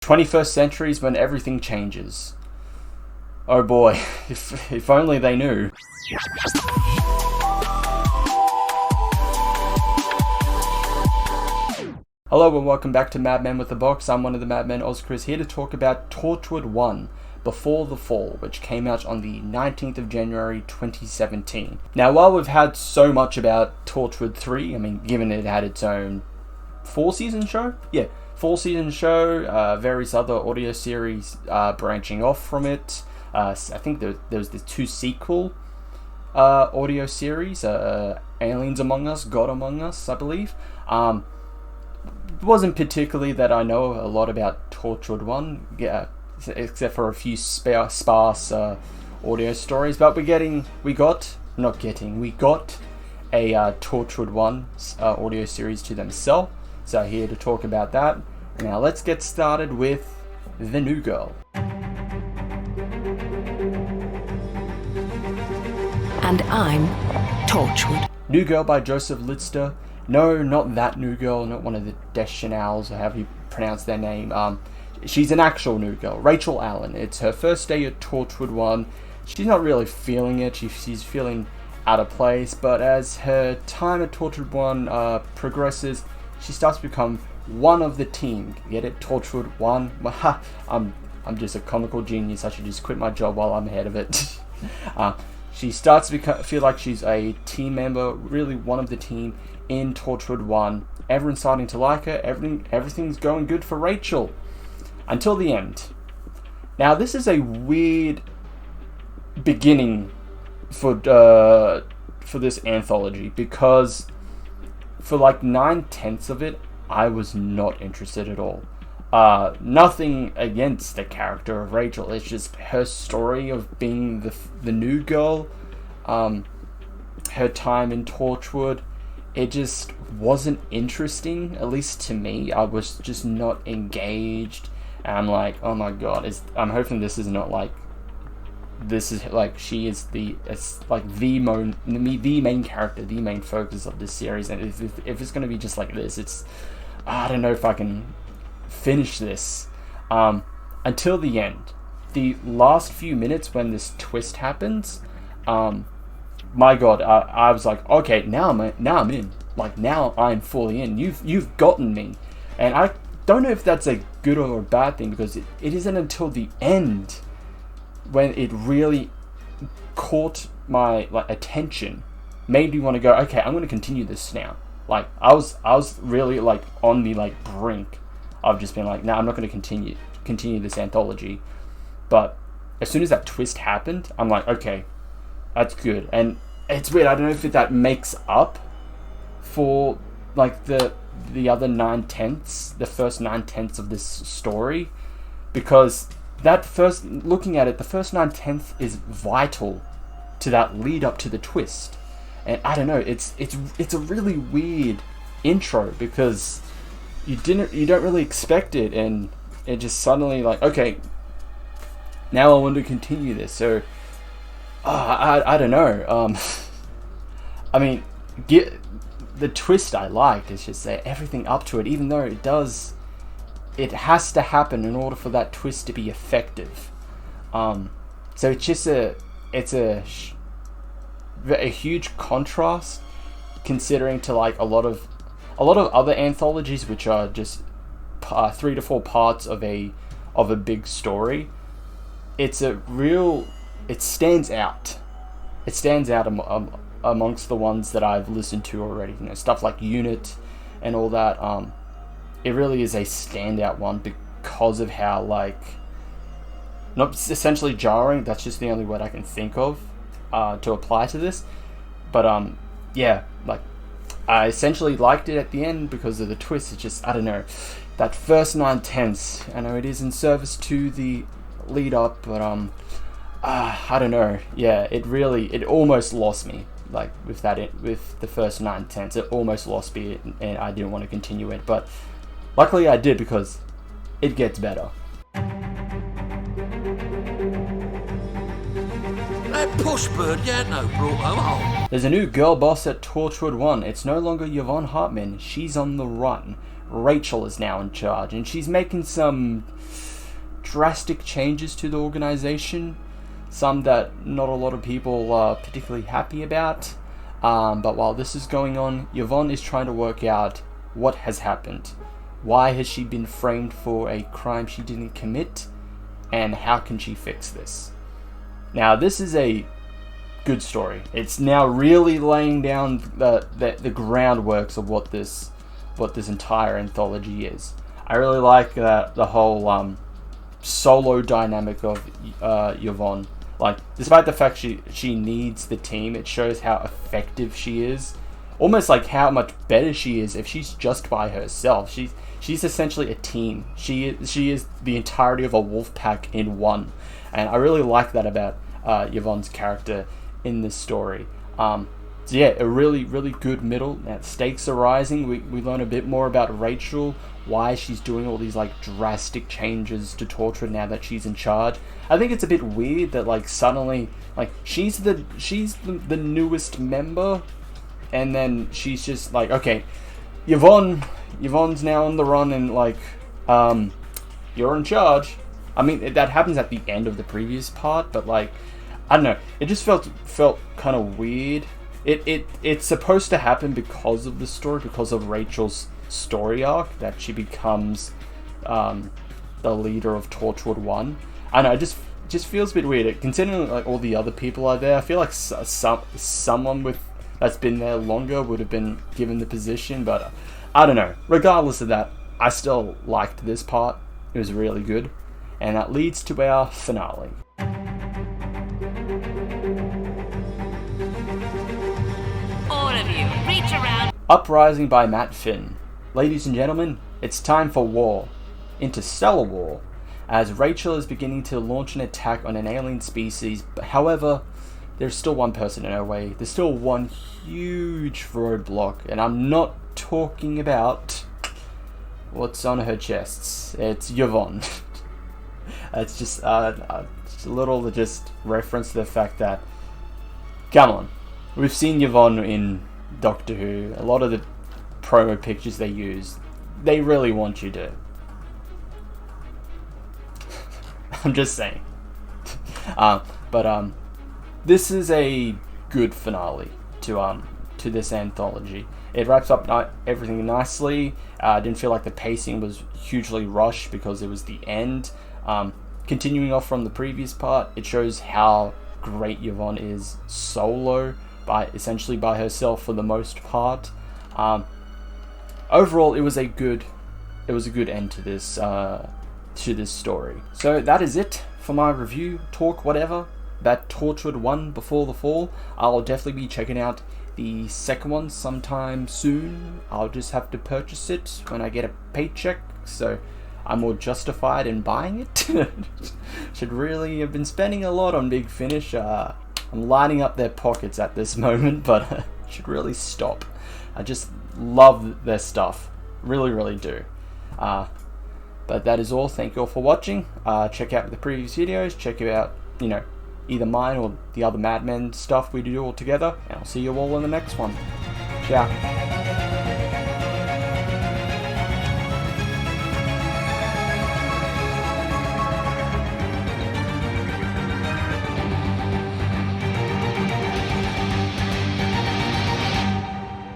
21st century is when everything changes. Oh boy, if only they knew. Hello and welcome back to Madmen with the Box. I'm one of the Madmen, Ozchris, here to talk about Torchwood One, Before the Fall, which came out on the 19th of January 2017. Now, while we've had so much about Torchwood 3, I mean, given it had its own 4-season show? Yeah, 4-season show, various other audio series branching off from it. I think there was the 2 sequel audio series, Aliens Among Us, God Among Us, I believe. It wasn't particularly that I know a lot about Torchwood 1, yeah, except for a few sparse audio stories, but we got a Torchwood 1 audio series to themselves, so here to talk about that. Now let's get started with The New Girl. And I'm Torchwood. New Girl by Joseph Lidster. No, not that New Girl, not one of the Deschanels, or however you pronounce their name. She's an actual New Girl, Rachel Allen. It's her first day at Torchwood 1. She's not really feeling it, she's feeling out of place, but as her time at Torchwood 1 progresses, she starts to become one of the team. Get it? Torchwood 1. I'm just a comical genius, I should just quit my job while I'm ahead of it. She starts to feel like she's a team member, really one of the team in Torchwood 1. Everyone's starting to like her, everything's going good for Rachel. Until the end. Now, this is a weird beginning for this anthology, because for like 9/10 of it, I was not interested at all. Nothing against the character of Rachel, it's just her story of being the new girl, her time in Torchwood. It just wasn't interesting, at least to me. I was just not engaged. And I'm like, oh my god, I'm hoping this is not like, this is like, she is the main character, the main focus of this series. And if it's going to be just like this, I don't know if I can finish this. Until the end. The last few minutes when this twist happens, my god, I was like, okay, now I'm in. Like, now I'm fully in. You've gotten me. And I don't know if that's a good or a bad thing, because it isn't until the end when it really caught my attention, made me want to go, okay, I'm going to continue this now. Like, I was really like on the brink of just being like, no, I'm not going to continue this anthology. But as soon as that twist happened, I'm like, okay, that's good. And it's weird, I don't know if that makes up for like the other 9/10, the first 9/10 of this story, because looking at it, the first 9/10 is vital to that lead up to the twist. And I don't know, it's a really weird intro, because you don't really expect it, and it just suddenly like, okay, now I want to continue this. So I don't know. I mean, the twist I liked is just that everything up to it, even though it has to happen in order for that twist to be effective. So it's just a huge contrast, considering to like a lot of other anthologies, which are just 3 to 4 parts of a big story. It stands out. It stands out amongst the ones that I've listened to already. You know, stuff like Unit and all that. It really is a standout one because of how, like, not essentially jarring, that's just the only word I can think of to apply to this. But yeah, like, I essentially liked it at the end because of the twist. It's just, I don't know, that first 9/10, I know it is in service to the lead up, but I don't know. Yeah, it almost lost me. Like with the first 9/10, it almost lost me, and I didn't want to continue it. But luckily I did, because it gets better. That pushbird, yeah, no, brought her home. There's a new girl boss at Torchwood One. It's no longer Yvonne Hartman. She's on the run. Rachel is now in charge, and she's making some drastic changes to the organization, some that not a lot of people are particularly happy about. But while this is going on, Yvonne is trying to work out what has happened. Why has she been framed for a crime she didn't commit? And how can she fix this? Now, this is a good story. It's now really laying down the groundworks of what this entire anthology is. I really like the whole solo dynamic of Yvonne. Like, despite the fact she needs the team, it shows how effective she is. Almost like how much better she is if she's just by herself. She's essentially a team. She is the entirety of a wolf pack in one. And I really like that about Yvonne's character in this story. So yeah, a really, really good middle. Now, stakes are rising. We learn a bit more about Rachel, why she's doing all these like drastic changes to Torchwood now that she's in charge. I think it's a bit weird that like suddenly like she's the newest member, and then she's just like, okay, Yvonne's now on the run, and like you're in charge. I mean, that happens at the end of the previous part, but like I don't know, it just felt kind of weird. It's supposed to happen because of the story, because of Rachel's story arc, that she becomes the leader of Torchwood One. I know, it just feels a bit weird considering like all the other people are there. I feel like someone that's been there longer would have been given the position, but I don't know. Regardless of that, I still liked this part. It was really good, and that leads to our finale. All of you, reach around. Uprising by Matt Finn. Ladies and gentlemen, it's time for war. Interstellar war. As Rachel is beginning to launch an attack on an alien species, but however, there's still one person in her way. There's still one huge roadblock, and I'm not talking about what's on her chests. It's Yvonne. It's just a little just reference to the fact that, come on, we've seen Yvonne in Doctor Who. A lot of the promo pictures they use, they really want you to. I'm just saying. But this is a good finale to this anthology. It wraps up everything nicely. I didn't feel like the pacing was hugely rushed because it was the end. Continuing off from the previous part, it shows how great Yvonne is solo, essentially by herself for the most part. Overall, it was a good end to this story. So that is it for my review, talk, whatever, that Torchwood One Before the Fall. I'll definitely be checking out the second one sometime soon. I'll just have to purchase it when I get a paycheck, so I'm more justified in buying it. Should really have been spending a lot on Big Finish. I'm lining up their pockets at this moment, but should really stop. I just love their stuff. Really, really do. But that is all. Thank you all for watching. Check out the previous videos. Check out, either mine or the other Mad Men stuff we do all together. And I'll see you all in the next one. Ciao.